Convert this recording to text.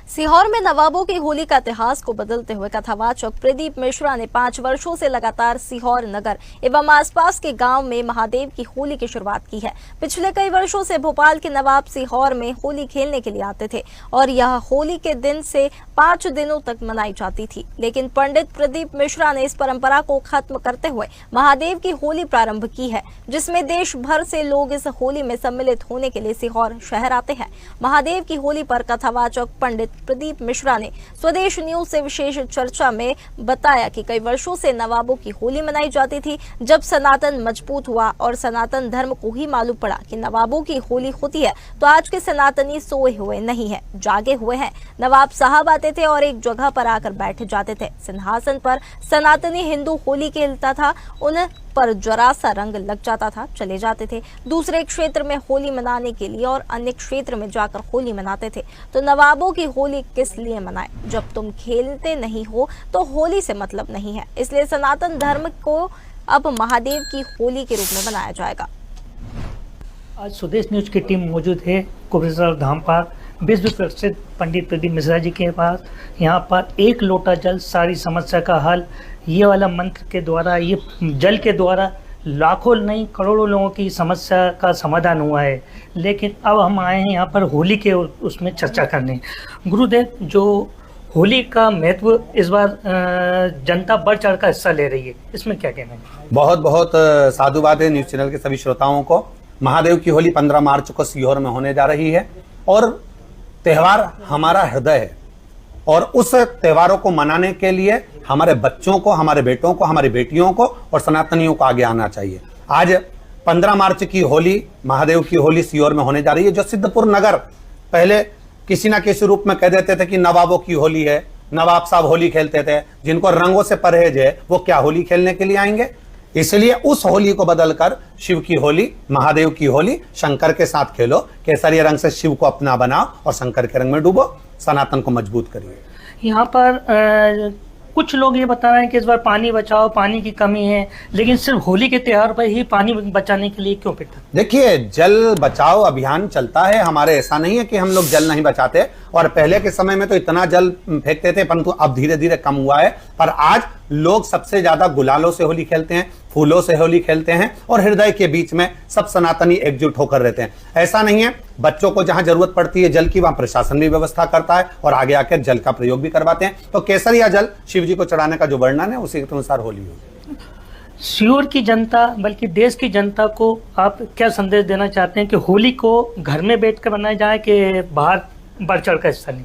सीहोर में नवाबों की होली का इतिहास को बदलते हुए कथावाचक प्रदीप मिश्रा ने 5 वर्षों से लगातार सीहोर नगर एवं आसपास के गांव में महादेव की होली की शुरुआत की है। पिछले कई वर्षों से भोपाल के नवाब सीहोर में होली खेलने के लिए आते थे और यह होली के दिन से 5 दिनों तक मनाई जाती थी, लेकिन पंडित प्रदीप मिश्रा ने इस परंपरा को खत्म करते हुए महादेव की होली प्रारंभ की है, जिसमें देश भर से लोग इस होली में सम्मिलित होने के लिए सीहोर शहर आते हैं। महादेव की होली पर कथावाचक पंडित प्रदीप मिश्रा ने स्वदेश न्यूज से विशेष चर्चा में बताया कि कई वर्षों से नवाबों की होली मनाई जाती थी। जब सनातन मजबूत हुआ और सनातन धर्म को ही मालूम पड़ा कि नवाबों की होली होती है, तो आज के सनातनी सोए हुए नहीं है, जागे हुए हैं। नवाब साहब आते थे और एक जगह पर आकर बैठ जाते थे। सिंहासन पर सनातनी हिंदू होली खेलता था, उन पर जरा सा रंग लग जाता था, चले जाते थे दूसरे क्षेत्र में होली मनाने के लिए और अन्य क्षेत्र में जाकर होली मनाते थे। तो नवाबों की होली किस लिए मनाए? जब तुम खेलते नहीं हो तो होली से मतलब नहीं है। इसलिए सनातन धर्म को अब महादेव की होली के रूप में मनाया जाएगा। आज स्वदेश न्यूज की टीम मौजूद है कुबेरसर धाम पर विश्व प्रसिद्ध पंडित प्रदीप मिश्रा जी के पास। यहाँ पर एक लोटा जल सारी समस्या का हल, ये वाला मंत्र के द्वारा, ये जल के द्वारा लाखों नहीं करोड़ों लोगों की समस्या का समाधान हुआ है। लेकिन अब हम आए हैं यहाँ पर होली के उसमें चर्चा करने। गुरुदेव, जो होली का महत्व इस बार जनता बढ़ चढ़ का हिस्सा ले रही है, इसमें क्या कहना है? बहुत बहुत साधुवाद है न्यूज चैनल के सभी श्रोताओं को। महादेव की होली 15 मार्च को सीहोर में होने जा रही है और त्योहार हमारा हृदय है और उस त्योहारों को मनाने के लिए हमारे बच्चों को, हमारे बेटों को, हमारी बेटियों को और सनातनियों को आगे आना चाहिए। आज 15 मार्च की होली, महादेव की होली सीहोर में होने जा रही है। जो सिद्धपुर नगर पहले किसी ना किसी रूप में कह देते थे कि नवाबों की होली है, नवाब साहब होली खेलते थे, जिनको रंगों से परहेज है वो क्या होली खेलने के लिए आएंगे? इसलिए उस होली को बदलकर शिव की होली, महादेव की होली, शंकर के साथ खेलो, केसरिया रंग से शिव को अपना बनाओ और शंकर के रंग में डूबो, सनातन को मजबूत करिए। यहाँ पर कुछ लोग ये बता रहे हैं कि इस बार पानी बचाओ, पानी की कमी है, लेकिन सिर्फ होली के त्योहार पर ही पानी बचाने के लिए क्यों पिटा? देखिए, जल बचाओ अभियान चलता है हमारे। ऐसा नहीं है कि हम लोग जल नहीं बचाते, और पहले के समय में तो इतना जल फेंकते थे, परंतु अब धीरे धीरे कम हुआ है। पर आज लोग सबसे ज्यादा गुलालों से होली खेलते हैं, फूलों से होली खेलते हैं और हृदय के बीच में सब सनातनी एकजुट होकर रहते हैं। ऐसा नहीं है, बच्चों को जहां जरूरत पड़ती है जल की, वहां प्रशासन भी व्यवस्था करता है और आगे आकर जल का प्रयोग भी करवाते हैं। तो केसरिया जल शिव जी को चढ़ाने का जो वर्णन है उसी के अनुसार होली होगी। सीहोर की जनता, बल्कि देश की जनता को आप क्या संदेश देना चाहते हैं कि होली को घर में बैठकर मनाया जाए कि बाहर बढ़ चढ़ कर हिस्सा लें?